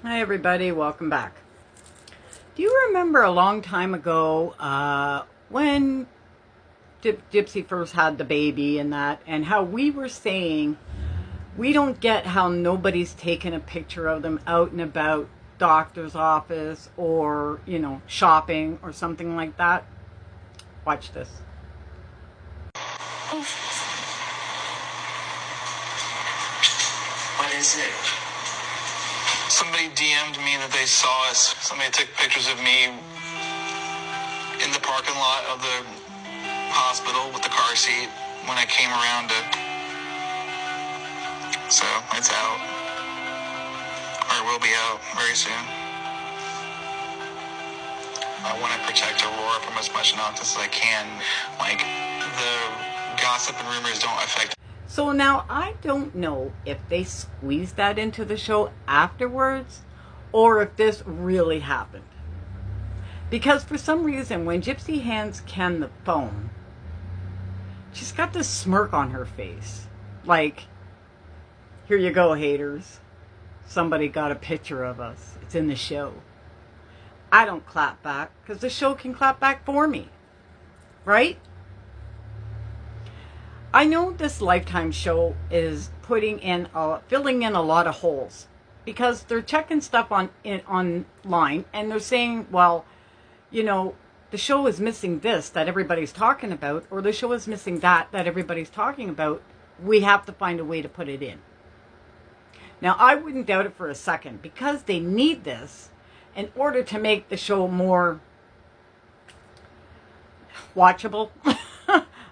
Hi everybody, welcome back. Do you remember a long time ago when Gypsy first had the baby and that, and how we were saying we don't get how nobody's taken a picture of them out and about, doctor's office or, shopping or something like that? Watch this. What is it? Somebody DM'd me that they saw us. Somebody took pictures of me in the parking lot of the hospital with the car seat when I came around to... So, it's out. Or it will be out very soon. I want to protect Aurora from as much nonsense as I can. Like, the gossip and rumors don't affect... So now I don't know if they squeezed that into the show afterwards or if this really happened. Because for some reason when Gypsy hands Ken the phone, she's got this smirk on her face. Like, here you go, haters. Somebody got a picture of us. It's in the show. I don't clap back because the show can clap back for me. Right? I know this Lifetime show is filling in a lot of holes because they're checking stuff online and they're saying, well, the show is missing this that everybody's talking about, or the show is missing that everybody's talking about. We have to find a way to put it in. Now, I wouldn't doubt it for a second because they need this in order to make the show more watchable.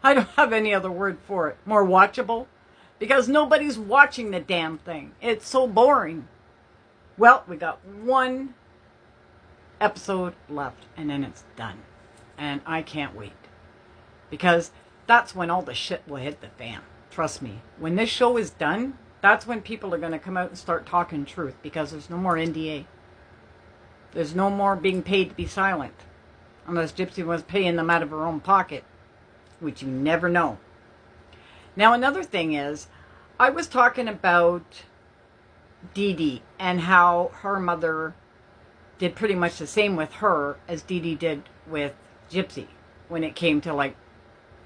I don't have any other word for it. More watchable. Because nobody's watching the damn thing. It's so boring. Well, we got one episode left and then it's done. And I can't wait. Because that's when all the shit will hit the fan. Trust me. When this show is done, that's when people are going to come out and start talking truth. Because there's no more NDA. There's no more being paid to be silent. Unless Gypsy was paying them out of her own pocket. Which you never know. Now, another thing is, I was talking about Deedee and how her mother did pretty much the same with her as Deedee did with Gypsy when it came to, like,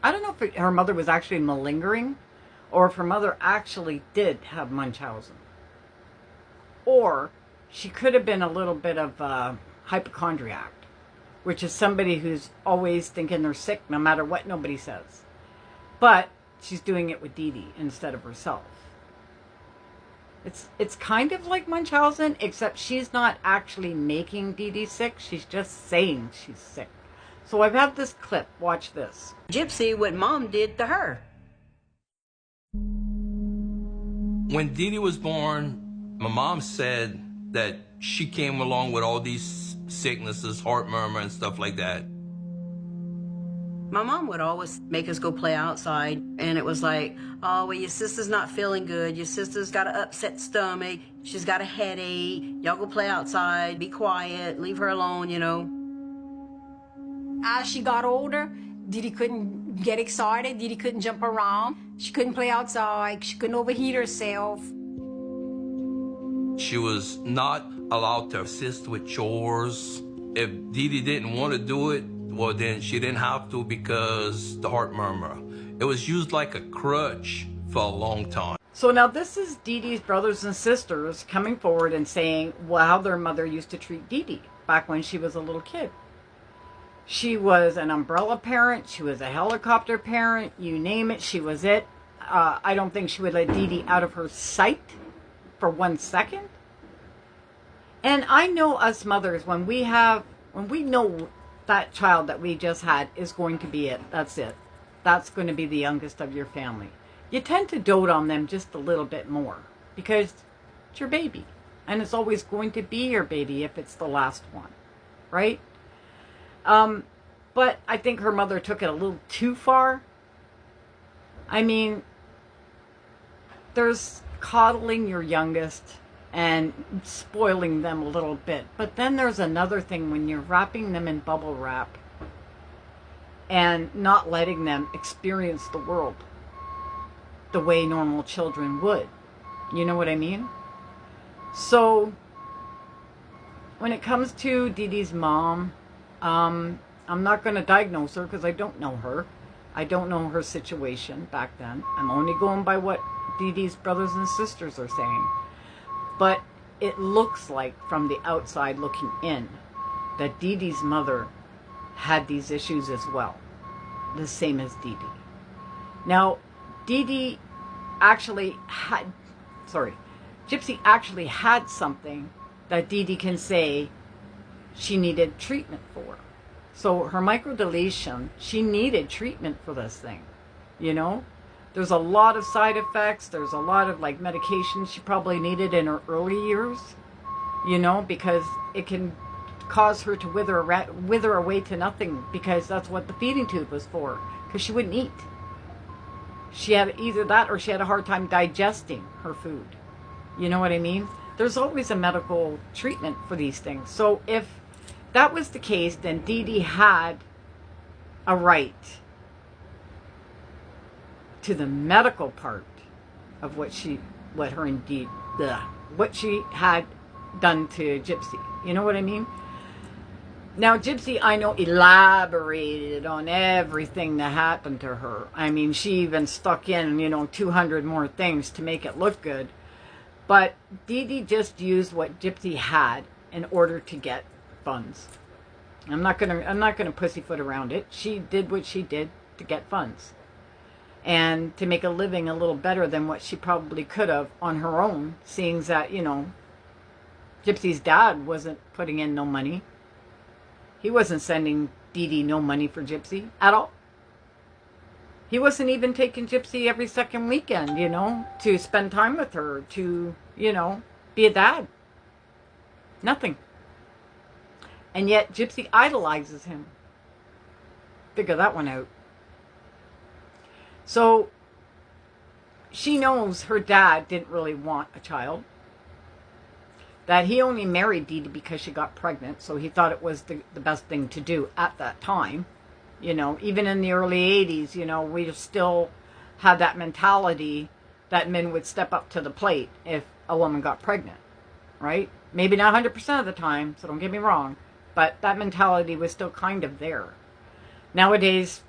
I don't know if her mother was actually malingering or if her mother actually did have Munchausen. Or she could have been a little bit of a hypochondriac, which is somebody who's always thinking they're sick no matter what nobody says. But she's doing it with Deedee instead of herself. It's kind of like Munchausen, except she's not actually making Deedee sick. She's just saying she's sick. So I've had this clip. Watch this. Gypsy, what Mom did to her. When Deedee was born, my mom said that she came along with all these sicknesses, heart murmur and stuff like that. My mom would always make us go play outside, and it was like, oh, well, your sister's not feeling good. Your sister's got an upset stomach. She's got a headache. Y'all go play outside. Be quiet. Leave her alone, As she got older, Deedee couldn't get excited. Deedee couldn't jump around. She couldn't play outside. She couldn't overheat herself. She was not allowed to assist with chores. If Deedee didn't want to do it, well, then she didn't have to because the heart murmur. It was used like a crutch for a long time. So now this is Deedee's brothers and sisters coming forward and saying, well, how their mother used to treat Deedee back when she was a little kid. She was an umbrella parent. She was a helicopter parent. You name it, she was it. I don't think she would let Deedee out of her sight for 1 second. And I know us mothers, when we know that child that we just had is going to be it. That's it. That's going to be the youngest of your family. You tend to dote on them just a little bit more because it's your baby. And it's always going to be your baby if it's the last one. Right? But I think her mother took it a little too far. I mean, there's coddling your youngest and spoiling them a little bit. But then there's another thing when you're wrapping them in bubble wrap and not letting them experience the world the way normal children would. You know what I mean? So when it comes to Deedee's mom, I'm not going to diagnose her because I don't know her. I don't know her situation back then. I'm only going by what Deedee's brothers and sisters are saying. But it looks like, from the outside looking in, that Deedee's mother had these issues as well. The same as Deedee. Now, Gypsy actually had something that Deedee can say she needed treatment for. So her microdeletion, she needed treatment for this thing. You know, there's a lot of side effects. There's a lot of like medication she probably needed in her early years, you know, because it can cause her to wither away to nothing, because that's what the feeding tube was for, because she wouldn't eat. She had either that or she had a hard time digesting her food. You know what I mean? There's always a medical treatment for these things. So if that was the case, then Deedee had a right to the medical part of what she had done to Gypsy. You know what I mean? Now, Gypsy, I know, elaborated on everything that happened to her. I mean, she even stuck in, 200 more things to make it look good. But Deedee just used what Gypsy had in order to get funds. I'm not gonna pussyfoot around it. She did what she did to get funds, and to make a living a little better than what she probably could have on her own, seeing that, Gypsy's dad wasn't putting in no money. He wasn't sending Deedee no money for Gypsy at all. He wasn't even taking Gypsy every second weekend, to spend time with her, to, be a dad. Nothing. And yet Gypsy idolizes him. Figure that one out. So she knows her dad didn't really want a child. That he only married Deedee because she got pregnant, so he thought it was the best thing to do at that time. Even in the early 80s, we still had that mentality that men would step up to the plate if a woman got pregnant, right? Maybe not 100% of the time, so don't get me wrong, but that mentality was still kind of there. Nowadays,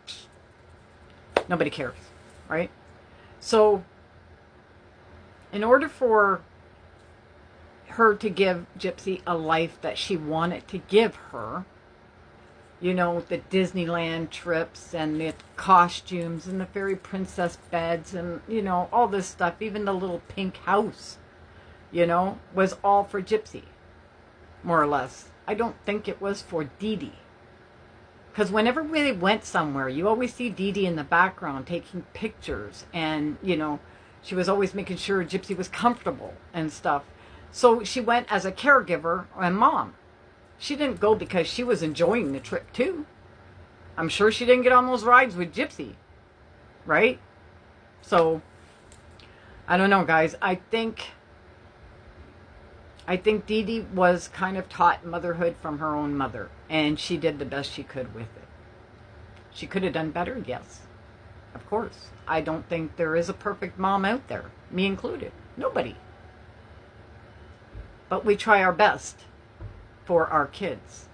nobody cares, right? So, in order for her to give Gypsy a life that she wanted to give her, the Disneyland trips and the costumes and the fairy princess beds and, all this stuff, even the little pink house, was all for Gypsy, more or less. I don't think it was for Deedee. Because whenever they went somewhere, you always see Deedee in the background taking pictures, and, she was always making sure Gypsy was comfortable and stuff. So she went as a caregiver and mom. She didn't go because she was enjoying the trip too. I'm sure she didn't get on those rides with Gypsy, right? So, I don't know, guys. I think Deedee was kind of taught motherhood from her own mother, and she did the best she could with it. She could have done better, yes. Of course. I don't think there is a perfect mom out there, me included. Nobody. But we try our best for our kids.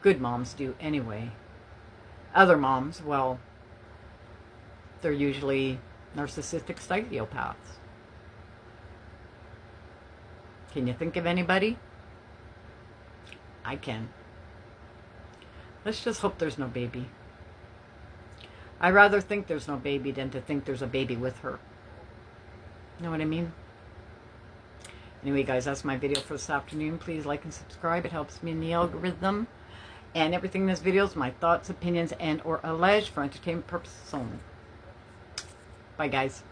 Good moms do anyway. Other moms, well, they're usually narcissistic psychopaths. Can you think of anybody? I can. Let's just hope there's no baby. I'd rather think there's no baby than to think there's a baby with her. You know what I mean? Anyway, guys, that's my video for this afternoon. Please like and subscribe. It helps me in the algorithm. And everything in this video is my thoughts, opinions, and or alleged for entertainment purposes only. Bye, guys.